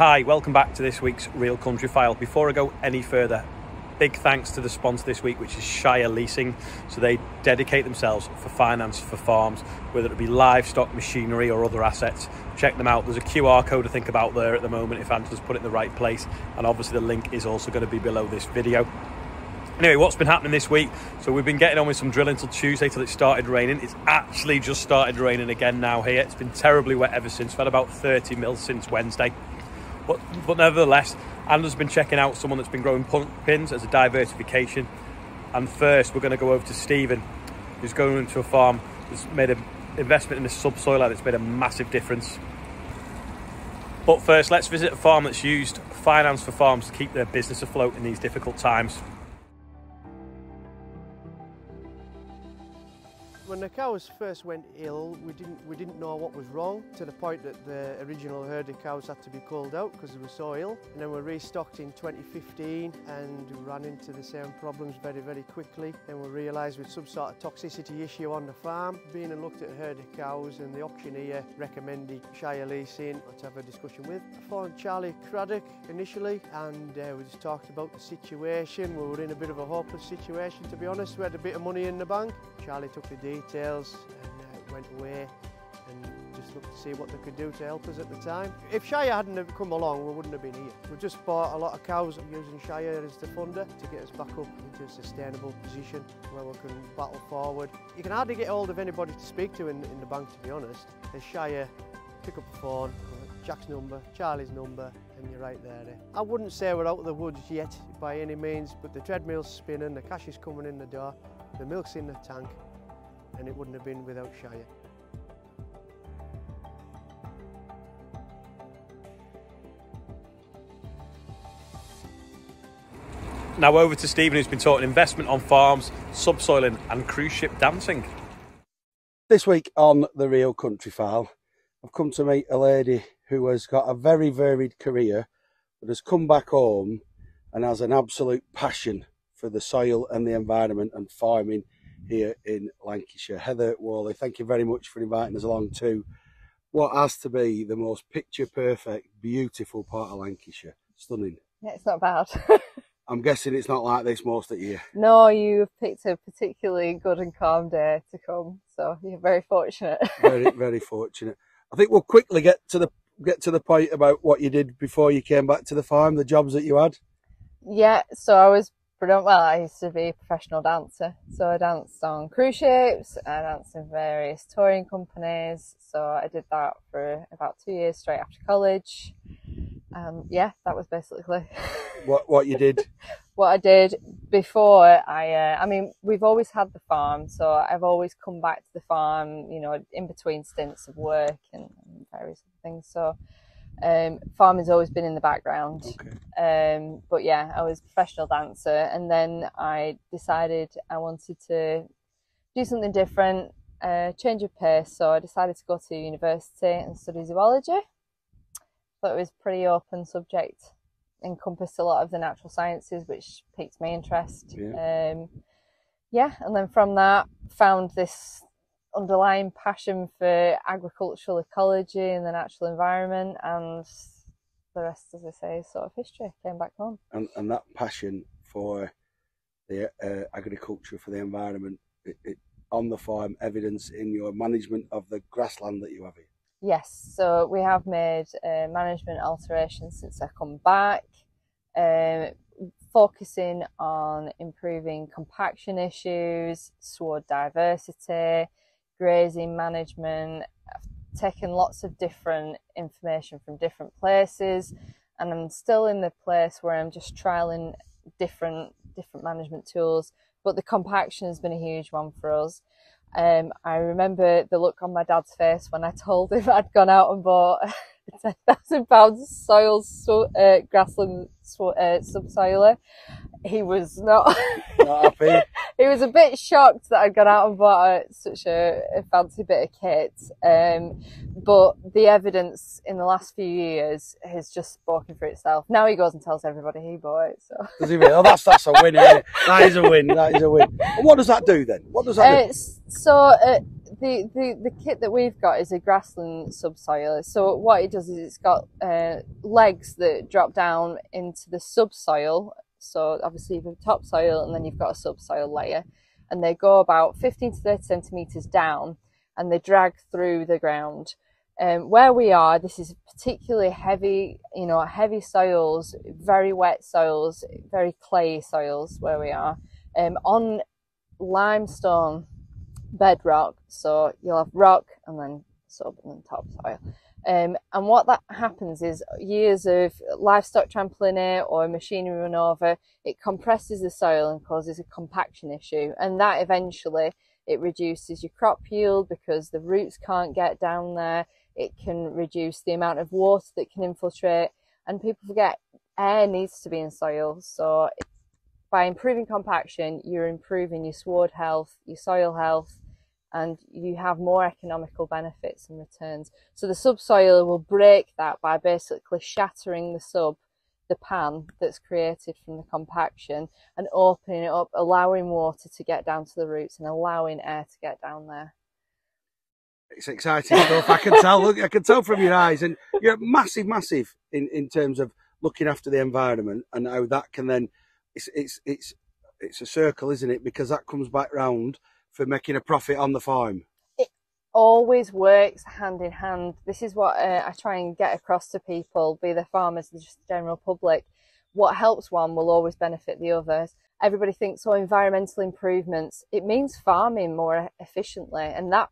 Hi, welcome back to this week's Real Country File. Before I go any further, big thanks to the sponsor this week, which is Cheshire Leasing. So they dedicate themselves for finance for farms, whether it be livestock, machinery or other assets. Check them out. There's a QR code to think about there at the moment if Angela's put it in the right place. And obviously the link is also going to be below this video. Anyway, what's been happening this week? So we've been getting on with some drilling till Tuesday till it started raining. It's actually just started raining again now here. It's been terribly wet ever since. We've had about 30 mil since Wednesday. But nevertheless, Angela's been checking out someone that's been growing pumpkins as a diversification. And first, we're going to go over to Stephen, who's going into a farm that's made an investment in the subsoil and it's made a massive difference. But first, let's visit a farm that's used finance for farms to keep their business afloat in these difficult times. When the cows first went ill, we didn't know what was wrong, to the point that the original herd of cows had to be culled out because they were so ill. And then we restocked in 2015 and we ran into the same problems very quickly. Then we realised with some sort of toxicity issue on the farm. Being and looked at a herd of cows, and the auctioneer recommended Cheshire Leasing to have a discussion with. I phoned Charlie Craddock initially, and we just talked about the situation. We were in a bit of a hopeless situation, to be honest. We had a bit of money in the bank. Charlie took the details and went away and just looked to see what they could do to help us at the time. If Shire hadn't have come along, we wouldn't have been here. We just bought a lot of cows using Shire as the funder to get us back up into a sustainable position where we can battle forward. You can hardly get hold of anybody to speak to in the bank, to be honest. As Shire, pick up the phone, Jack's number, Charlie's number, and you're right there. I wouldn't say we're out of the woods yet by any means, but the treadmill's spinning, the cash is coming in the door, the milk's in the tank, and it wouldn't have been without Shire. Now over to Stephen, who's been talking investment on farms, subsoiling and cruise ship dancing. This week on the Real Country File, I've come to meet a lady who has got a very varied career, but has come back home and has an absolute passion for the soil and the environment and farming here in Lancashire. Heather Whalley, thank you very much for inviting us along to what has to be the most picture perfect, beautiful part of Lancashire. Stunning. Yeah, it's not bad. I'm guessing it's not like this most of the year. No, you've picked a particularly good and calm day to come, so you're very fortunate. Very fortunate. I think we'll quickly get to the point about what you did before you came back to the farm, the jobs that you had. Yeah, so I used to be a professional dancer. So I danced on cruise ships, I danced in various touring companies. So I did that for about 2 years straight after college. Yeah, that was basically what you did. What I did before I mean, we've always had the farm, so I've always come back to the farm, you know, in between stints of work and various things. So farming's always been in the background. Okay. But yeah, I was a professional dancer, and then I decided I wanted to do something different, change of pace. So I decided to go to university and study zoology. But it was a pretty open subject, encompassed a lot of the natural sciences, which piqued my interest. Yeah, and then from that, found this underlying passion for agricultural ecology and the natural environment, and the rest, as I say, is sort of history. Came back home. And that passion for the agriculture, for the environment, it on the farm, evidence in your management of the grassland that you have here. Yes, so we have made management alterations since I come back, focusing on improving compaction issues, sward diversity, grazing management. I've taken lots of different information from different places, and I'm still in the place where I'm just trialling different management tools, but the compaction has been a huge one for us. I remember the look on my dad's face when I told him I'd gone out and bought a £10,000 grassland subsoiler. He was not happy. He was a bit shocked that I'd gone out and bought such a fancy bit of kit. But the evidence in the last few years has just spoken for itself. Now he goes and tells everybody he bought it. So. Does he really? Oh, that's a win, isn't it? That is a win. That is a win. And what does that do then? What does that do? So the kit that we've got is a grassland subsoil. So what it does is it's got legs that drop down into the subsoil. So obviously you've got topsoil and then you've got a subsoil layer, and they go about 15 to 30 centimetres down and they drag through the ground. Where we are, this is particularly heavy, you know, heavy soils, very wet soils, very clayey soils where we are, on limestone bedrock. So you'll have rock and then sub and then topsoil. And what that happens is years of livestock trampling it or machinery run over, it compresses the soil and causes a compaction issue. And that eventually, it reduces your crop yield because the roots can't get down there. It can reduce the amount of water that can infiltrate. And people forget air needs to be in soil. So by improving compaction, you're improving your sward health, your soil health, and you have more economical benefits and returns. So the subsoil will break that by basically shattering the pan that's created from the compaction and opening it up, allowing water to get down to the roots and allowing air to get down there. It's exciting stuff. I can tell. Look, I can tell from your eyes, and you're massive in terms of looking after the environment and how that can then. It's a circle, isn't it? Because that comes back round for making a profit on the farm. It always works hand in hand. This is what I try and get across to people, be they farmers, just the general public. What helps one will always benefit the others. Everybody thinks, oh, environmental improvements. It means farming more efficiently, and that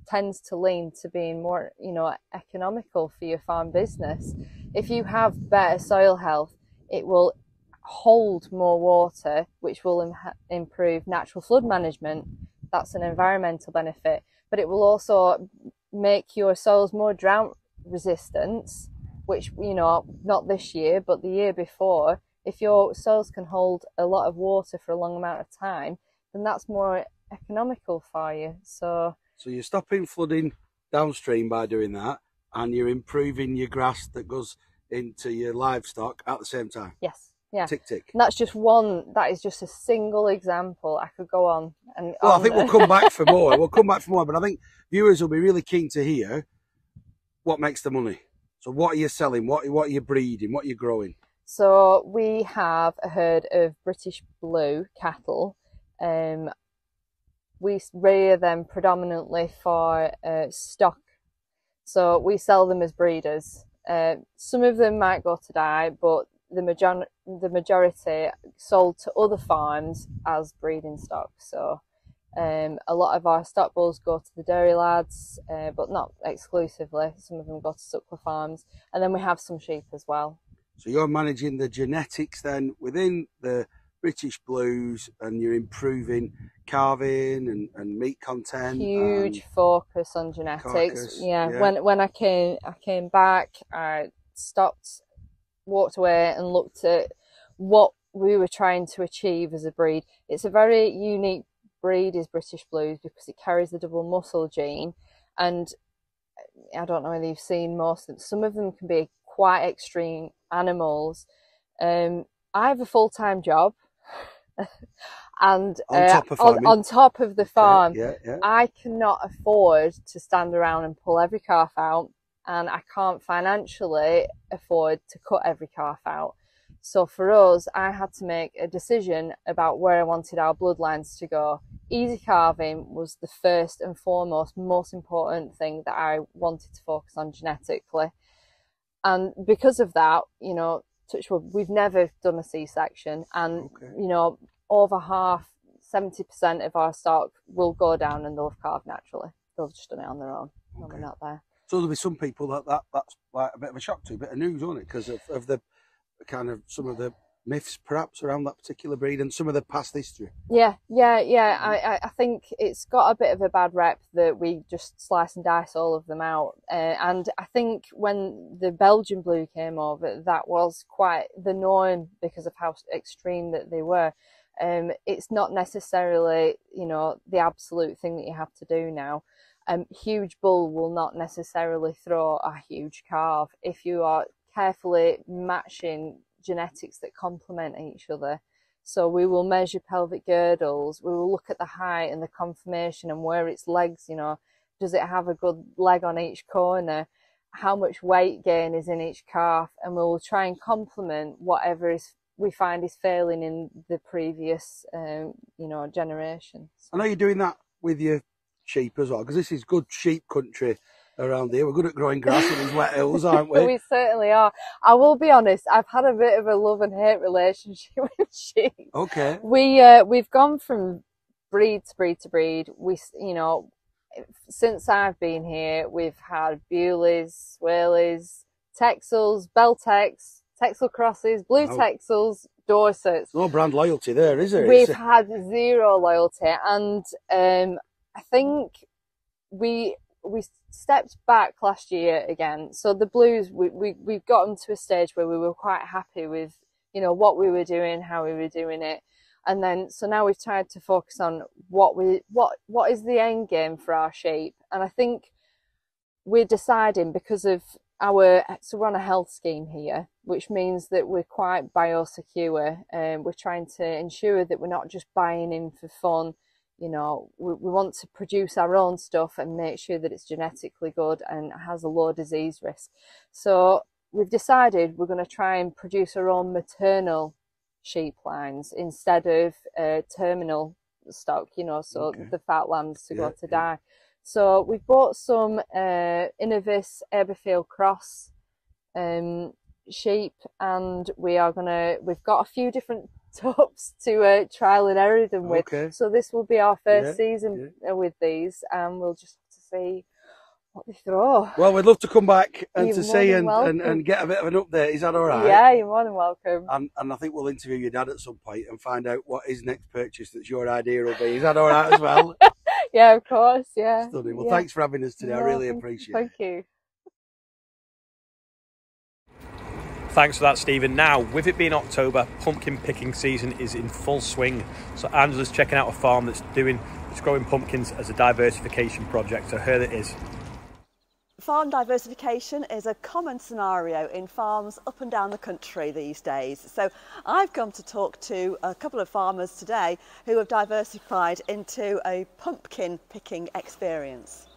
tends to lean to being more, you know, economical for your farm business. If you have better soil health, it will hold more water, which will improve natural flood management. That's an environmental benefit, but it will also make your soils more drought resistant, which, you know, not this year, but the year before. If your soils can hold a lot of water for a long amount of time, then that's more economical for you. So you're stopping flooding downstream by doing that, and you're improving your grass that goes into your livestock at the same time. Yes. Yeah. Tick, tick. And that's just one, that is just a single example. I could go on and well, on. I think we'll come back for more. We'll come back for more, but I think viewers will be really keen to hear what makes the money. So what are you selling? What are you breeding? What are you growing? So we have a herd of British Blue cattle. We rear them predominantly for stock. So we sell them as breeders. Some of them might go to die, but the majority sold to other farms as breeding stock. So a lot of our stock bulls go to the dairy lads, but not exclusively. Some of them go to suckler farms, and then we have some sheep as well. So you're managing the genetics then within the British Blues, and you're improving calving and meat content. Huge focus on genetics. Carcass, yeah. When I came back, I stopped, walked away and looked at what we were trying to achieve as a breed. It's a very unique breed, is British Blues, because it carries the double muscle gene, and I don't know whether you've seen most of them. Some of them can be quite extreme animals. I have a full-time job and on top of the farm. Yeah. I cannot afford to stand around and pull every calf out, and I can't financially afford to cut every calf out. So for us, I had to make a decision about where I wanted our bloodlines to go. Easy calving was the first and foremost, most important thing that I wanted to focus on genetically. And because of that, you know, touch wood, we've never done a C-section, and you know, over half, 70% of our stock will go down and they'll have calved naturally. They've just done it on their own when we're not there. So there'll be some people that's like a bit of a shock to, a bit of news, won't it? Because of the kind of some of the myths perhaps around that particular breed and some of the past history. Yeah. I think it's got a bit of a bad rep that we just slice and dice all of them out. And I think when the Belgian Blue came over, that was quite the norm because of how extreme that they were. It's not necessarily, you know, the absolute thing that you have to do now. Huge bull will not necessarily throw a huge calf if you are carefully matching genetics that complement each other. So we will measure pelvic girdles, we will look at the height and the conformation and where its legs, you know, does it have a good leg on each corner, how much weight gain is in each calf, and we'll try and complement whatever is we find is failing in the previous, you know, generation. I know you're doing that with your sheep as well, because this is good sheep country around here. We're good at growing grass in these wet hills, aren't we? We certainly are. I will be honest, I've had a bit of a love and hate relationship with sheep. Okay. We've gone from breed to breed to breed. We, you know, since I've been here, we've had Bewleys, Whaleys, Texels, Beltex, Texel crosses, blue Texels, Dorsets. No brand loyalty there, is there? We've had zero loyalty, and I think we stepped back last year again. So the blues, we've gotten to a stage where we were quite happy with, you know, what we were doing, how we were doing it. And then, so now we've tried to focus on what is the end game for our sheep. And I think we're deciding, because of so we're on a health scheme here, which means that we're quite biosecure, and we're trying to ensure that we're not just buying in for fun. You know, we want to produce our own stuff and make sure that it's genetically good and has a low disease risk. So we've decided we're going to try and produce our own maternal sheep lines instead of terminal stock, you know, so the fat lambs to go to die. So we've bought some Innovis Aberfield Cross sheep, and we've got a few different tubs to trial and error them with. So this will be our first season with these, and we'll just have to see what they throw. Well, we'd love to come back and You're to see and get a bit of an update. Is that all right? Yeah, you're more than welcome. And I think we'll interview your dad at some point and find out what his next purchase that's your idea will be. Is that all right as well? Yeah, of course, yeah. Stunning. Well, thanks for having us today. I really appreciate it. Thank you. Thanks for that, Stephen. Now, with it being October, pumpkin picking season is in full swing. So Angela's checking out a farm that's growing pumpkins as a diversification project. So here it is. Farm diversification is a common scenario in farms up and down the country these days. So I've come to talk to a couple of farmers today who have diversified into a pumpkin picking experience.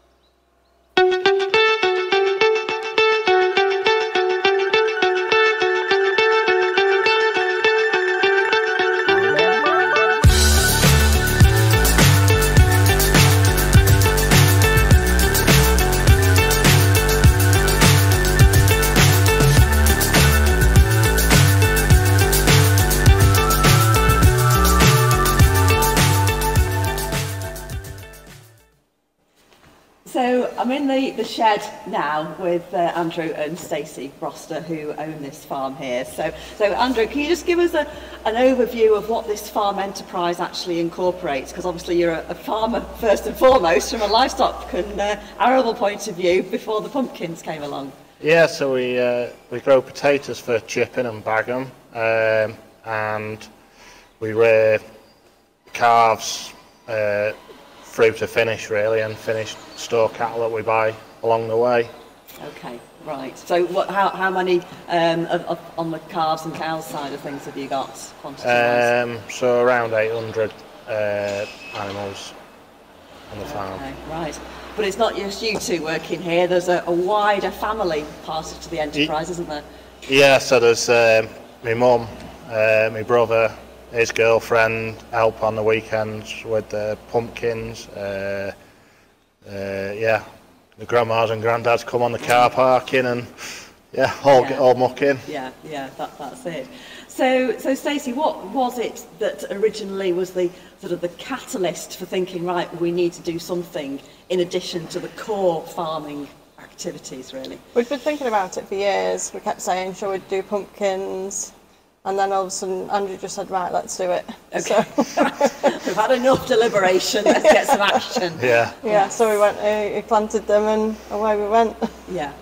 So I'm in the shed now with Andrew and Stacey Broster, who own this farm here. So Andrew, can you just give us an overview of what this farm enterprise actually incorporates? Because obviously you're a farmer first and foremost from a livestock and arable point of view before the pumpkins came along. Yeah, so we grow potatoes for chipping and bagging, and we rear calves through to finish really, and finished store cattle that we buy along the way. Okay, right. So how many on the calves and cows side of things have you got, quantity-wise? So around 800 animals on the farm. Okay, right. But it's not just you two working here, there's a wider family part to the enterprise, isn't there? Yeah, so there's my mum, my brother, his girlfriend help on the weekends with the pumpkins. Yeah, the grandmas and granddads come on the car parking and all mucking. Yeah, that's it. So Stacey, what was it that originally was the sort of the catalyst for thinking, right, we need to do something in addition to the core farming activities, really? We've been thinking about it for years. We kept saying, shall we do pumpkins? And then all of a sudden Andrew just said, right, let's do it. Okay. So we've had enough deliberation, let's get some action. Yeah, so we went, we planted them and away we went. Yeah,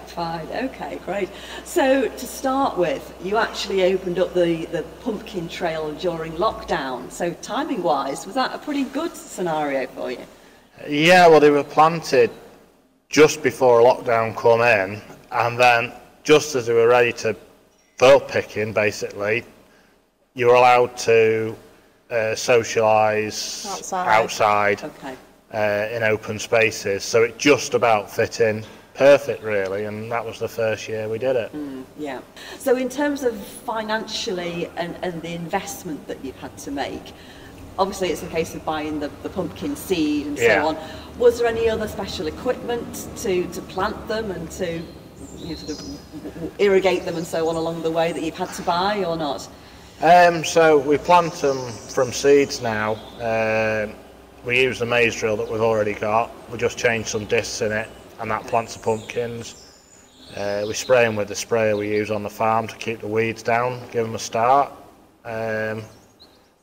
fine, okay, great. So to start with, you actually opened up the pumpkin trail during lockdown. So timing wise, was that a pretty good scenario for you? Yeah, well they were planted just before lockdown come in, and then just as they were ready to full picking, basically, you're allowed to socialise outside in open spaces, so it just about fit in perfect really, and that was the first year we did it. Yeah. So in terms of financially and the investment that you've had to make, obviously it's a case of buying the pumpkin seed and so on. Was there any other special equipment to plant them and to sort of irrigate them and so on along the way that you've had to buy or not? So we plant them from seeds now. We use the maize drill that we've already got. We just change some discs in it and that plants the pumpkins. We spray them with the sprayer we use on the farm to keep the weeds down, give them a start. And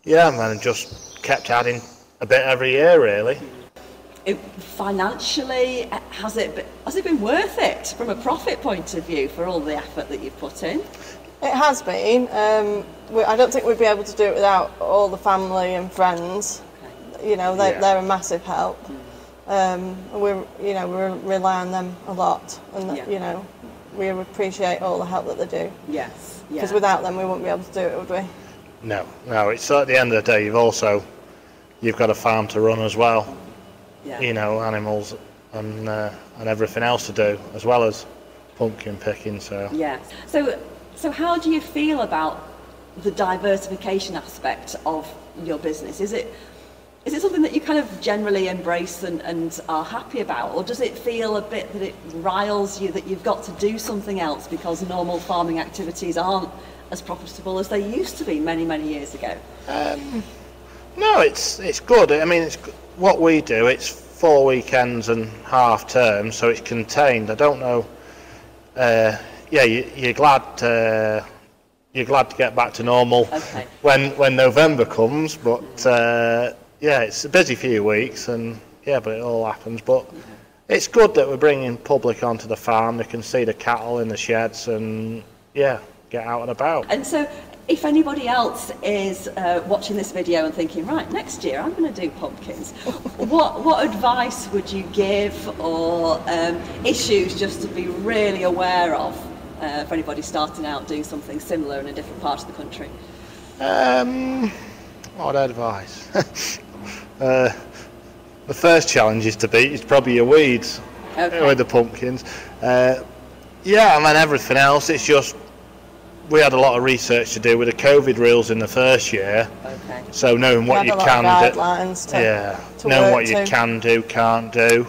then just kept adding a bit every year really. Financially, has it been worth it from a profit point of view for all the effort that you've put in? It has been. I don't think we'd be able to do it without all the family and friends. You know, they're a massive help. We rely on them a lot, and you know, we appreciate all the help that they do. Yes. Because without them, we wouldn't be able to do it, would we? No. It's at the end of the day, you've got a farm to run as well. Yeah. You know, animals and everything else to do, as well as pumpkin picking. So yes. So how do you feel about the diversification aspect of your business? Is it something that you kind of generally embrace and are happy about, or does it feel a bit that it riles you that you've got to do something else because normal farming activities aren't as profitable as they used to be many years ago? No, it's good. I mean, it's what we do. It's 4 weekends and half term, so it's contained. I don't know. You're glad to get back to normal when November comes, but it's a busy few weeks, and but it all happens. But it's good that we're bringing public onto the farm. They can see the cattle in the sheds and get out and about. And so, if anybody else is watching this video and thinking, right, next year I'm going to do pumpkins, what advice would you give, or issues just to be really aware of for anybody starting out doing something similar in a different part of the country? What advice? The first challenge is to beat is probably your weeds with the pumpkins. And then everything else, it's just, we had a lot of research to do with the COVID rules in the first year. So knowing what you can do, knowing what you can do, can't do.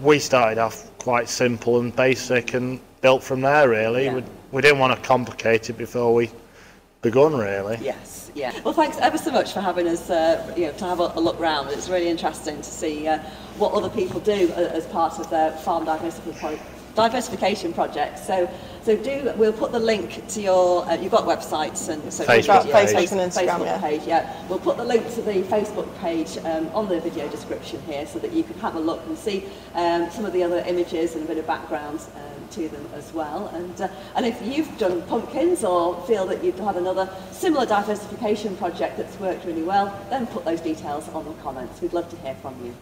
We started off quite simple and basic and built from there really. We didn't want to complicate it before we begun really. Yes, Well, thanks ever so much for having us to have a look round. It's really interesting to see what other people do as part of their farm diversification project. So we'll put the link to your you've got websites and so Facebook and Instagram, page. We'll put the link to the Facebook page on the video description here, so that you can have a look and see some of the other images and a bit of background to them as well. And if you've done pumpkins or feel that you've had another similar diversification project that's worked really well, then put those details on the comments. We'd love to hear from you.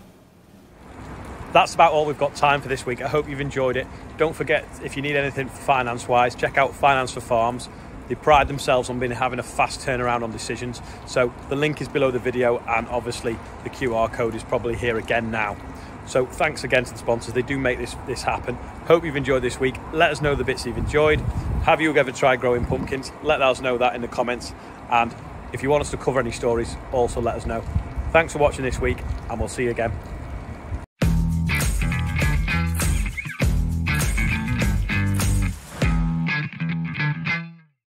That's about all we've got time for this week. I hope you've enjoyed it. Don't forget, if you need anything finance-wise, check out Finance for Farms. They pride themselves on having a fast turnaround on decisions. So the link is below the video, and obviously the QR code is probably here again now. So thanks again to the sponsors. They do make this happen. Hope you've enjoyed this week. Let us know the bits you've enjoyed. Have you ever tried growing pumpkins? Let us know that in the comments. And if you want us to cover any stories, also let us know. Thanks for watching this week, and we'll see you again.